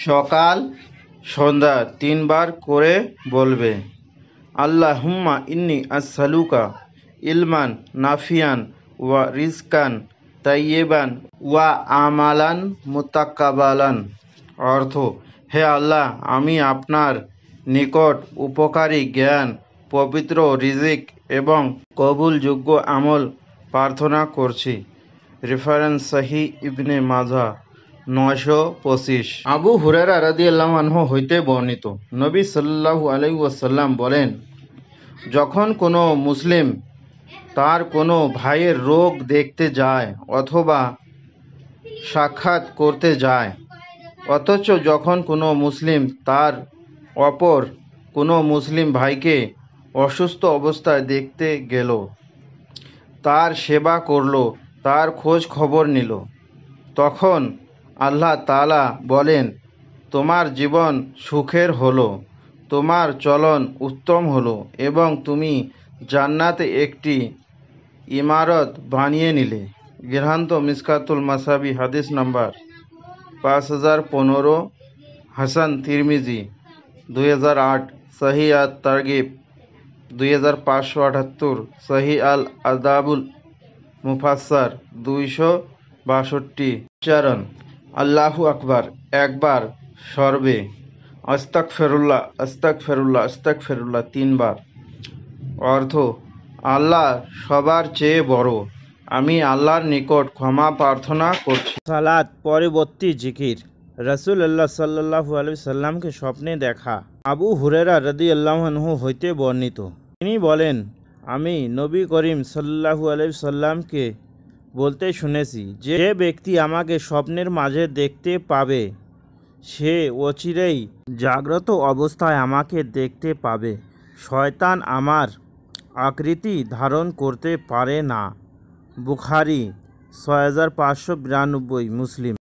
সকাল সন্ধ্যা 3 বার করে বলবে। আল্লাহুম্মা ইন্নী আসআলুকা ইলমান নাফিয়ান ওয়া রিজকান তাইয়্যিবান ওয়া আমালান মুতাকাব্বালান। অর্থ: হে আল্লাহ, আমি আপনার নিকট উপকারী জ্ঞান, পবিত্র রিজিক এবং কবুলযোগ্য আমল প্রার্থনা করছি। রেফারেন্স: সহিহ ইবনে মাজাহ 925। আবু হুরায়রা রাদিয়াল্লাহু আনহু হইতে বর্ণিত, নবী সাল্লাল্লাহু আলাইহি ওয়াসাল্লাম বলেন, যখন কোনো মুসলিম তার কোনো ভাইয়ের রোগ দেখতে যায় অথবা সাক্ষাৎ করতে যায়, অথচ যখন কোনো মুসলিম তার অপর কোনো মুসলিম ভাইকে অসুস্থ অবস্থায় দেখতে গেল, তার সেবা করল, তার খোঁজ খবর নিল, তখন আল্লাহ তাআলা বলেন, তোমার জীবন সুখের হলো, তোমার চলন উত্তম হলো এবং তুমি জান্নাতে একটি ইমারত বানিয়ে নিলে। গৃহান্ত মিশকাতুল মাসাবি, হাদিস নাম্বার 5015, হাসান তিরমিজি 2008, সহিহ আত তারগিব 2578, সহিহ আল আদাবুল মুফাসসার 262। উচ্চারণ: আল্লাহু আকবার একবার, সর্বে আস্তাগফিরুল্লাহ আস্তাগফিরুল্লাহ আস্তাগফিরুল্লাহ 3 বার। অর্থ: আল্লাহ সবার চেয়ে বড়, আমি আল্লাহর নিকট ক্ষমা প্রার্থনা করছি। সালাত পরবর্তী জিকির। রাসূলুল্লাহ সাল্লাল্লাহু আলাইহি সাল্লামকে স্বপ্নে দেখা। আবু হুরায়রা রাদিয়াল্লাহু আনহু হইতে বর্ণিত, তিনি বলেন, আমি নবী করিম সাল্লাল্লাহু আলাইহি সাল্লামকে বলতে শুনেছি, যে ব্যক্তি আমাকে স্বপ্নের মাঝে দেখতে পাবে সে অচিরেই জাগ্রত অবস্থায় আমাকে দেখতে পাবে। শয়তান আমার আকৃতি ধারণ করতে পারে না। বুখারী 6592, মুসলিম।